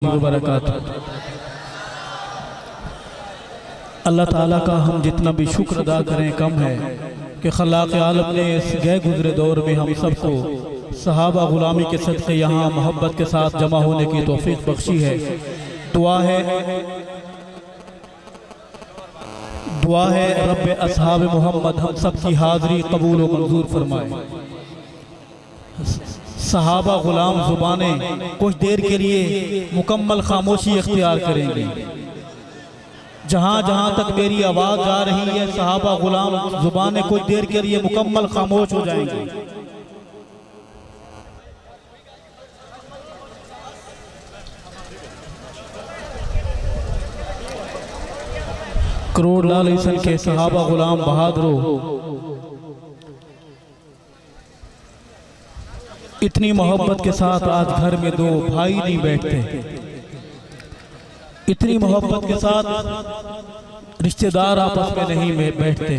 वबरकातुहू। अल्लाह ताला का हम जितना भी शुक्र अदा करें कम है कि खलाक़ आलम ने इस गए गुजरे दौर में हम सबको सहाबा गुलामी के सदक़े यहाँ मोहब्बत के साथ जमा होने की तौफीक बख्शी है। दुआ है रब्बे असहाब मोहम्मद हम सब की हाज़री कबूल व मंजूर फरमाए। सहाबा गुलाम ज़ुबानें कुछ देर के लिए मुकम्मल खामोशी इख्तियार करेंगे। जहाँ जहाँ तक मेरी आवाज़ जा रही है सहाबा गुलाम ज़ुबानें कुछ देर के लिए मुकम्मल खामोश हो जाएंगे। करोड़ लाल ईसन के सहाबा गुलाम बहादुरों, इतनी मोहब्बत के साथ आज घर में दो भाई नहीं बैठते, इतनी मोहब्बत के साथ रिश्तेदार आपस में नहीं बैठते।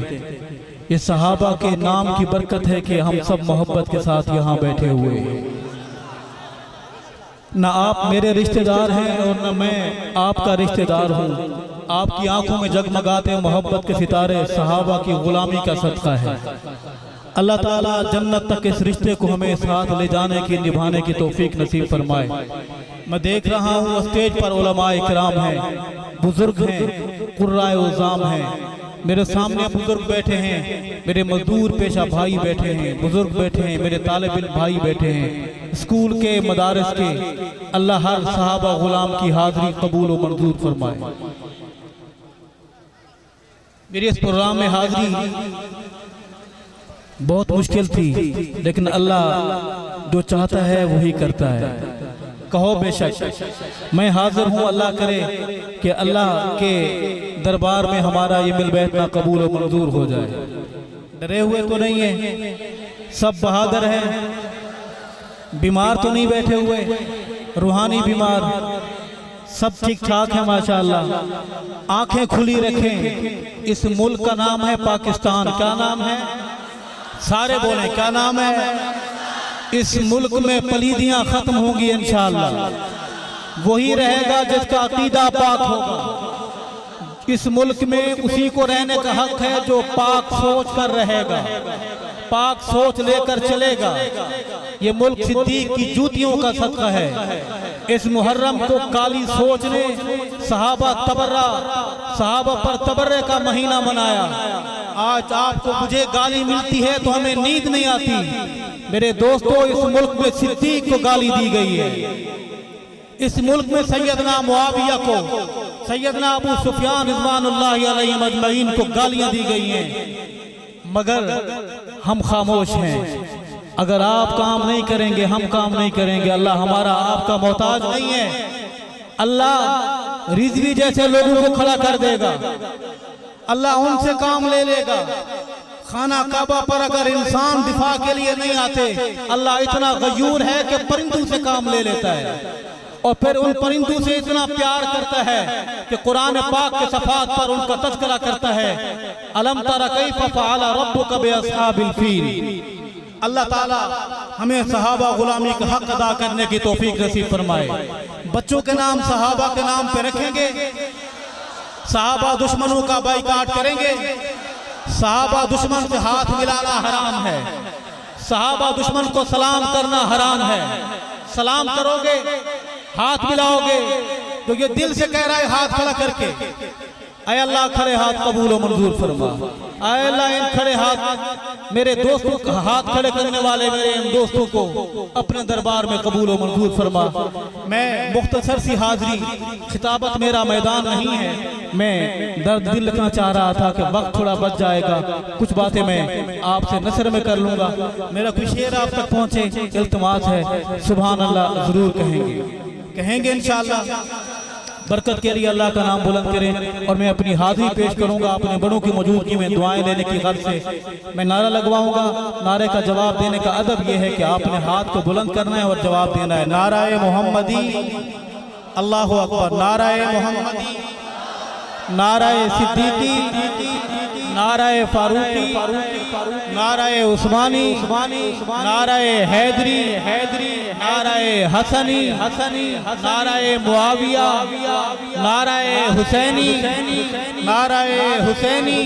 ये सहाबा के नाम की बरकत है कि हम सब मोहब्बत के साथ यहाँ बैठे हुए हैं। न आप मेरे रिश्तेदार हैं और न मैं आपका रिश्तेदार हूँ। आपकी आंखों में जगमगाते मोहब्बत के सितारे सहाबा की गुलामी का सदका है। अल्लाह ताला जन्नत तक इस रिश्ते को हमें साथ ले जाने की निभाने की तौफीक नसीब फरमाए। मैं देख रहा हूँ स्टेज पर उलमाए इकराम हैं, बुजुर्ग हैं, कुर्राए उज़ाम हैं। मेरे सामने बुजुर्ग बैठे हैं, मेरे मजदूर पेशा भाई बैठे हैं, बुजुर्ग बैठे हैं, मेरे तालिब इल्म भाई बैठे हैं, स्कूल के मदारिस के। अल्लाह हर सहाबा गुलाम की हाज़री कबूल व मंजूर फरमाए। मेरी इस प्रोग्राम में हाज़री बहुत मुश्किल थी, लेकिन अल्लाह जो चाहता है वही करता है। कहो बेशक मैं हाजिर हूँ। अल्लाह करे कि अल्लाह के दरबार में हमारा ये मिल बैठना कबूल और मंजूर हो जाए। डरे हुए तो नहीं है, सब बहादुर हैं, बीमार तो नहीं बैठे हुए, रूहानी बीमार, सब ठीक ठाक है माशाअल्लाह। आंखें खुली रखें। इस मुल्क का नाम है पाकिस्तान। क्या नाम है? सारे बोले क्या नाम है? इस मुल्क में पलीदियां खत्म होंगी इंशाअल्लाह। वही रहेगा जिसका अकीदा पाक होगा। इस मुल्क में उसी को रहने का हक है जो पाक सोच कर रहेगा, पाक सोच लेकर चलेगा। ये मुल्क सिद्दीक की जूतियों का सदका है। इस मुहर्रम को काली सोच ने सहाबा पर तबर्रे का महीना मनाया। आज आपको मुझे गाली मिलती है तो हमें नींद नहीं आती। मेरे दोस्तों, इस मुल्क में सिद्दीक को गाली दी गई है। इस मुल्क में सैयदना मुआविया को, सैयदना अबू सुफियान रिज़वानुल्लाहि अलैहिम अजमईन को गालियां दी गई हैं, मगर हम खामोश हैं। अगर आप काम नहीं करेंगे हम काम नहीं करेंगे। अल्लाह हमारा आपका मोहताज नहीं है। अल्लाह रिजवी जैसे लोगों को खड़ा कर देगा, अल्लाह उनसे काम ले लेगा। खाना काबा पर अगर इंसान दिफा के लिए नहीं आते, अल्लाह इतना गयूर है कि परिंदों से काम ले लेता है और फिर उन परिंदों से इतना प्यार करता है कि कुरान पाक के सफात पर उनका तज़किरा करता है। अलम तरा कैफ़ फ़अल रब्बुका बिअस्हाबिल फील। अल्लाह ताला हमें सहाबा गुलामी का हक अदा करने की तौफीक नसीब फरमाए। बच्चों के नाम सहाबा के नाम पे रखेंगे, सहाबा दुश्मनों का बाइकाट करेंगे। सहाबा दुश्मन से हाथ मिलाना हराम है, सहाबा दुश्मन को सलाम करना हराम है। सलाम करोगे, हाथ मिलाओगे तो ये दिल से कह रहा है हाथ खड़ा करके, ऐ अल्लाह खड़े हाथ कबूल और मंजूर फरमा। ऐ अल्लाह इन खड़े हाथ मेरे दोस्तों का, हाथ खड़े करने वाले मेरे इन दोस्तों को अपने दरबार में कबूल और मंजूर फरमा। मैं मुख्तसर सी हाजिरी, खिताबत मेरा मैदान नहीं है। मैं दर्द दिल लिखना चाह रहा था कि वक्त थोड़ा बच जाएगा, कुछ बातें मैं आपसे नसर में कर लूँगा। मेरा कोई शेर आप तक पहुँचे, इल्तिमास है। सुभान अल्लाह जरूर कहेंगे इंशाअल्लाह। बरकत के लिए अल्लाह का नाम बुलंद करें। और मैं अपनी हाजिरी पेश करूंगा अपने बड़ों की मौजूदगी में दुआएं लेने की गर्ज से। मैं नारा लगवाऊंगा, नारे का जवाब देने का अदब यह है कि आपने हाथ को बुलंद करना है और जवाब देना है। नाराए मोहम्मदी, अल्लाहु अकबर, नाराए मोहम्मदी, नाराए सिद्दीकी, नाराए फारूकी, नाराए उस्मानी, नाराए हैदरी, नाराए हसनी, नाराए मुआविया, नाराए हुसैनी, नाराए हुसैनी,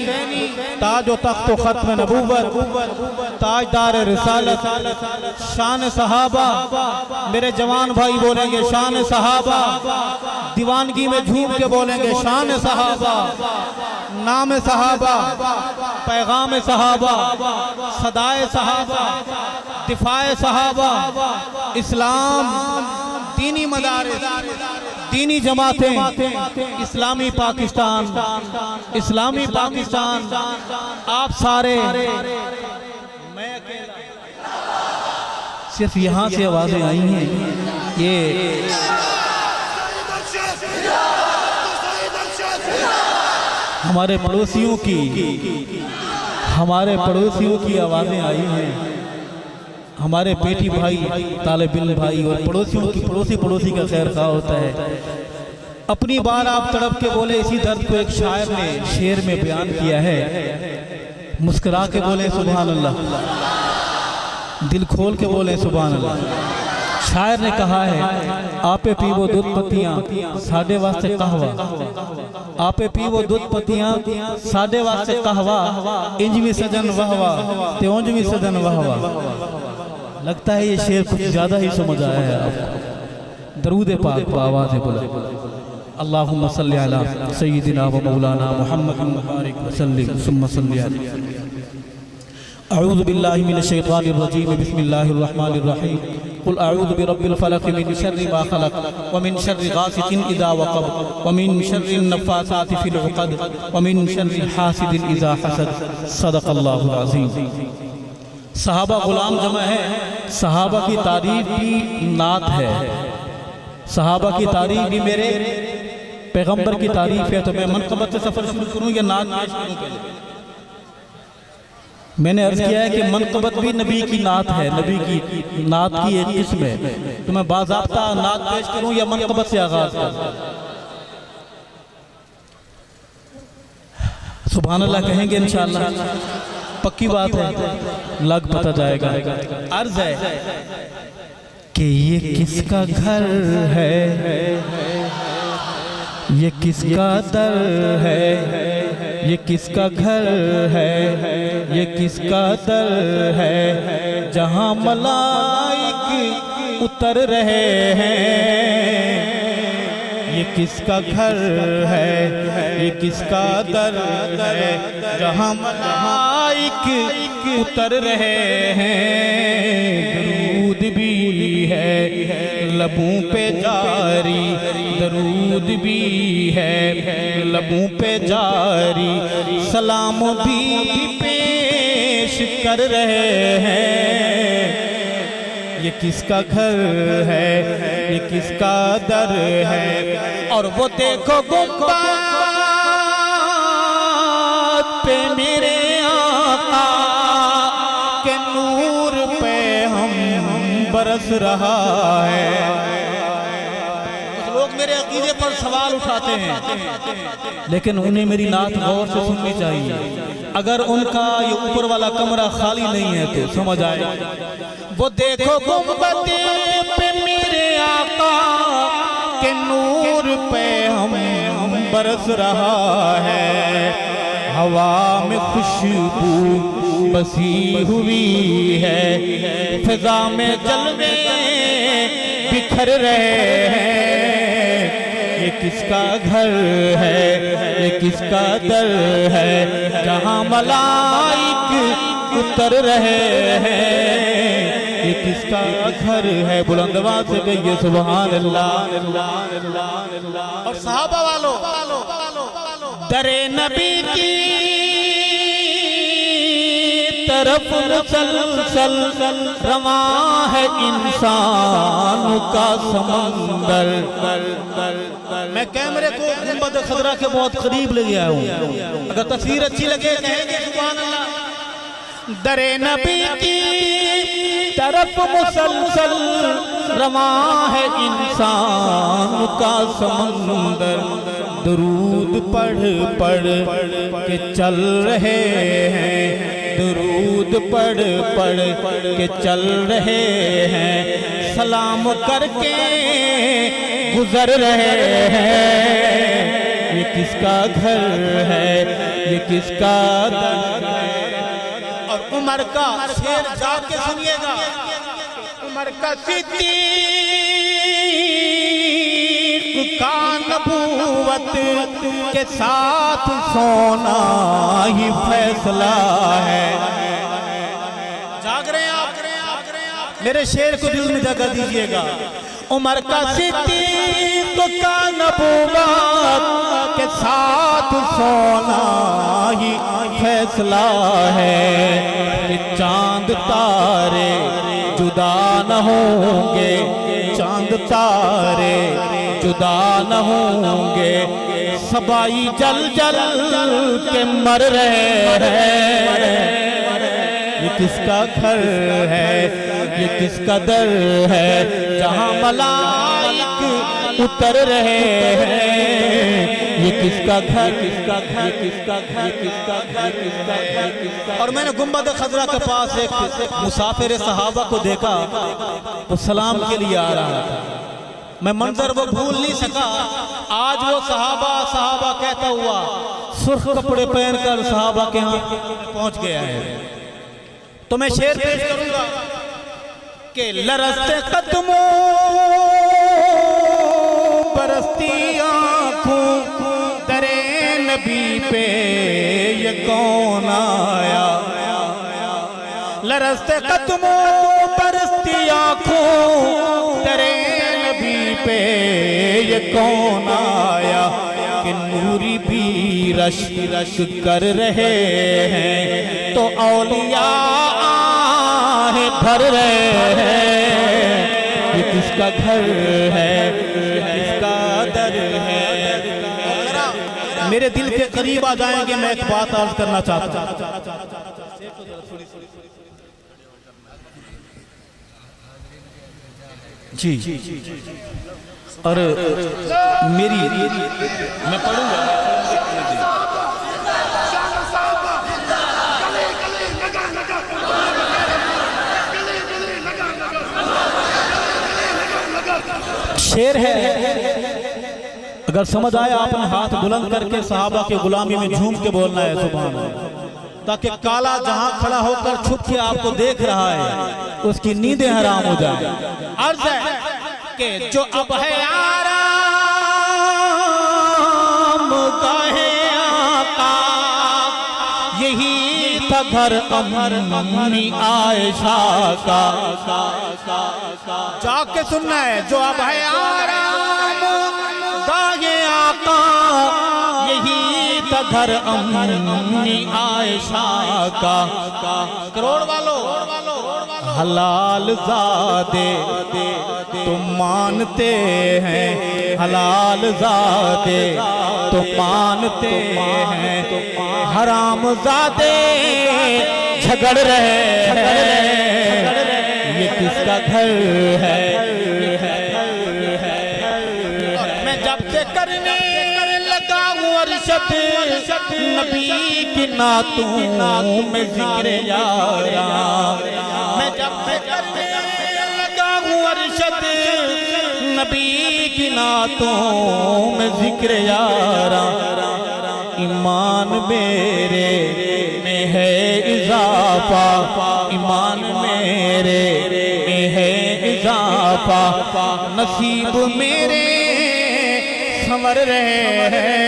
ताज व तख्त व खत्म नबूवत, ताजदार रिसालत, शान सहाबा। मेरे जवान भाई बोलेंगे शान सहाबा, दीवानगी में झूम के बोलेंगे शान सहाबा, नाम सहाबा, पैगाम सहाबा, सदाए सहाबा, दिफाए सहाबा, इस्लाम, दीनी मदारिस, दीनी जमातें, इस्लामी पाकिस्तान, इस्लामी पाकिस्तान, आप सारे, मैं अकेला, सिर्फ यहाँ से आवाजें आई हैं। ये हमारे पड़ोसियों की आवाजें आई हैं। हमारे बेटी भाई, तालिब इल्म भाई और पड़ोसियों की, पड़ोसी का खैर खा होता है। अपनी बार आप तड़प के बोले, इसी दर्द को एक शायर ने शेर में बयान किया है। मुस्कुरा के बोले सुभान अल्लाह, दिल खोल के बोले सुभान अल्लाह। शायर ने कहा है, आपे पीवो दूध पत्तियां साडे वास्ते कहवा, आपे पीवो दूध पत्तियां साडे वास्ते कहवा, इंजवी सजन वहवा ते ओंजवी सजन वहवा। लगता है ये शेर कुछ ज्यादा ही समझ आया है आपको। दरूद पाक को आवाज़ बोला, अल्लाहुम्मा सल्ली अला सय्यिदिना व मौलाना मुहम्मद मुबारक वसल्लिम सुम्मा सल्ली अलैहि। अऊज़ु बिल्लाहि मिनश शैतानिर रजीम, बिस्मिल्लाहिर रहमानिर रहीम। कुल अऊज़ु बिरब्बिल फलक मिन शर्रि मा खलक व मिन शर्रि गासिकिन इज़ा वक़ब व मिन शर्रि नफ़्फ़ासाति फिल उक़द व मिन शर्रि हासिदिन इज़ा हसद। सदक़ल्लाहुल अज़ीम। सहाबा गुलाम जमा है, सहाबा की तारीफ भी नात है, सहाबा की तारीफ भी मेरे पैगंबर की तारीफ है। तो मैं मनक़बत से सफ़र शुरू करूँ या नात पेश करूँ? पहले मैंने अर्ज किया है कि मनक़बत भी नबी की नात है, नबी की नात की एक किस्म है। तो मैं बाज़ाब्ता नात पेश करूँ या मनक़बत से आगाज़ करूँ? सुभान अल्लाह कहेंगे इंशाअल्लाह, पक्की बात है, लग पता जाएगा। अर्ज है कि ये किसका घर है, ये किसका दर है, ये किसका घर है, ये किसका दर है, जहाँ मलाइक उतर रहे हैं। ये किसका घर है, ये किसका दर है, जहाँ मलाइक उतर रहे हैं। दरूद भी है लबों पे जारी, दरूद भी है लबों पे जारी, सलाम भी पेश कर रहे हैं। ये किसका घर है, ये किसका दर है। और वो देखो गुंबद पे मेरे आका के नूर पे हम बरस रहा है। कुछ लोग मेरे अकीदे पर सवाल उठाते हैं, लेकिन उन्हें मेरी नात गौर से सुननी चाहिए। अगर उनका ये ऊपर वाला कमरा खाली नहीं है तो समझ आए। वो देखो गुंबद पे मेरे आका के नूर पे हम बरस रहा है। हवा में खुशबू बसी हुई है, फिजा में जलवे बिखर रहे हैं। ये किसका घर है, ये किसका दर है, जहाँ मलाइक उतर रहे हैं। ये किसका घर है, बुलंद आवाज़ से कहिए सुभान अल्लाह। और सहाबा वालों, दरे नबी की तरफ मुसलसल रवा है इंसान का समंदर। मैं कैमरे को गुंबद खदरा के बहुत करीब ले गया हूँ, अगर तस्वीर अच्छी लगे कहेंगे सुभान अल्लाह। दरे नबी की तरफ मुसलसल रवा है इंसान का समंदर। दुरूद पढ़ पढ़ के चल रहे हैं, दुरूद पढ़ पढ़ के चल रहे हैं, सलाम करके गुजर रहे हैं। ये किसका घर है, ये किसका दर है। और उमर का शेर जाके सुनिएगा। उमर का सिद्दीक का नबूवत के साथ सोना ही फैसला है। जाग रहे हैं आप? मेरे शेर को दिल में जगह दीजिएगा। उमर का सिद्दीक का नबूवत के साथ सोना ही फैसला है। चांद तारे जुदा न होंगे, चांद तारे जुदा न होंगे, सबाई जल जल के मर रहे हैं। ये किसका घर है, ये किसका दर है, जहां मलाइक उतर रहे हैं। ये किसका घर, किसका घर, किसका घर, किसका घर, किसका घर, किसका। और मैंने गुंबद खजरा के पास एक मुसाफिर सहाबा को देखा, वो सलाम के लिए आ रहा था। मैं मंजर वो भूल नहीं सका। आज वो सहाबा कहता हुआ सुर्ख कपड़े पहनकर सहाबा के यहाँ पहुंच गया है। तो मैं शेर पेश करूंगा कि लरसते कदमों बरसती आंखों दरे नबी पे ये कौन आया। लरसते कदमों बरसती आंखों दरे नबी पे ये कौन आया। कि नूरी भी रश रश कर रहे हैं तो औलिया भर रहे हैं। ये किसका घर है, ये किसका दर है। मेरे दिल के करीब आ जाएंगे। मैं एक बात अर्ज करना चाहता हूं। जी और मेरी मैं पढ़ूंगा। शेर है, अगर समझ आए आपने हाथ बुलंद करके सहाबा के गुलामी में झूम के बोलना है सुभान अल्लाह, ताकि काला जहां खड़ा होकर छुप के आपको देख रहा है उसकी नींदें हराम हो जाए। अर्ज है कि जो अब है आराम गाहे आका, यही था घर अम्मी आयशा का। जाके सुनना है। जो अब है आराम गाहे आका, यही था घर अम्मी आयशा का। करोड़ वालों हलाल ज़ादे तुम मानते हैं, हलाल ज़ादे तुम मानते हैं, हराम ज़ादे झगड़ रहे हैं। ये किसका घर है। मैं जब से करने लगा हूँ अरशद नबी की नातों में जिक्र यारा। मैं जब से करने लगा हूँ अरशद नबी की नातों में जिक्र यारा। ईमान मेरे में है इजाफा, ईमान मेरे में है इजाफा, नसीब मेरे संवर रहे हैं।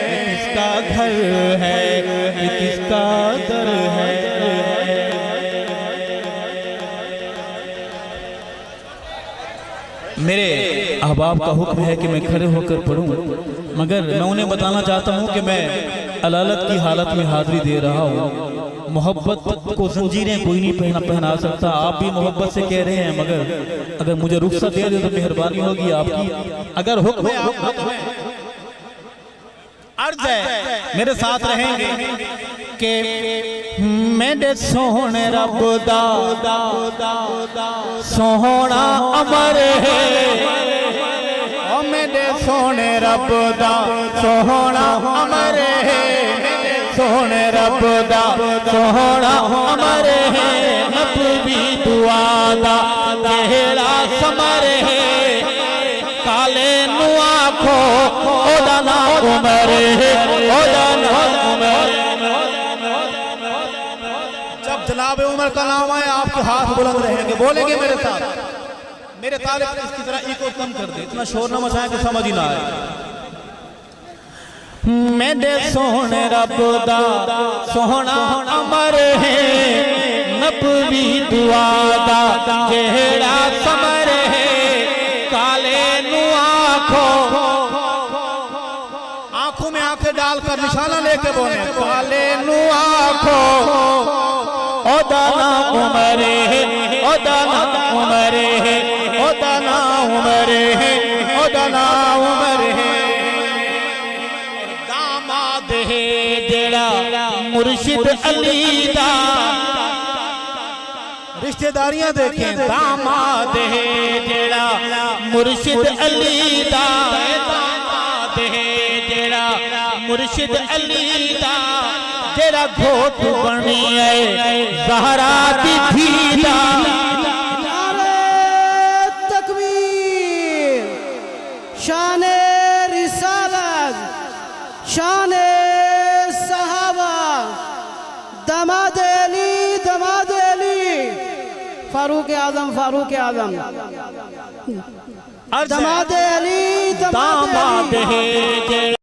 ये किसका घर है, ये किसका दर है। मेरे अहबाब का हुक्म है कि मैं खड़े होकर पढ़ूं, मगर मैं उन्हें बताना चाहता हूं कि मैं अलालत की हालत में हाजिरी दे रहा हूं। मोहब्बत को जंजीरें कोई नहीं पहना सकता। आप भी मोहब्बत से कह रहे हैं, मगर अगर मुझे रुख्सत दे दे तो मेहरबानी होगी आपकी। अगर हुक्म है अर्ज है मेरे साथ रहेंगे के मेरे सोहने रब दा सोहना अमर है, ओ मेरे सोहने रब दा सोहना अमर है, सोहने रब दा सोहना अमर है, नबी दुआ दा जेड़ा समर है, काले नू आखो ओदा नाम उमर है, ओदा नाम उमर। जब जनाब उमर का नाम आए आपके हाथ बुलंद रहेंगे, बोलेंगे मेरे साथ, मेरे तालिब इसकी तरह इको कम कर दे, इतना शोर न मचाएं कि समझ ही ना आए। मेरे सोहने रब दा सोहना अमर है, नबी दुआ दा जेड़ा समर है, काले नू आखो, आंखों में आंखें डालकर निशाना लेके बोले, काले नू आखो ओदा नाम उमर है, ओदा नाम उमर है, ओदा नाम उमर है, ओदा नाम उमर है। दामाद है जेड़ा मुर्शिद अली दा, रिश्तेदारियां देखें, दामाद है जेड़ा मुर्शिद अली दा, दामाद है जेड़ा मुर्शिद अली दा, जेड़ा घोट बनी है ज़हरा दी थी दा। नारे तकबीर, शाने रिसालत, शाने सहाबा, दमाद अली, दमाद अली, फारूक आजम, फारूक आजम, दमाद अली, दमाद अली।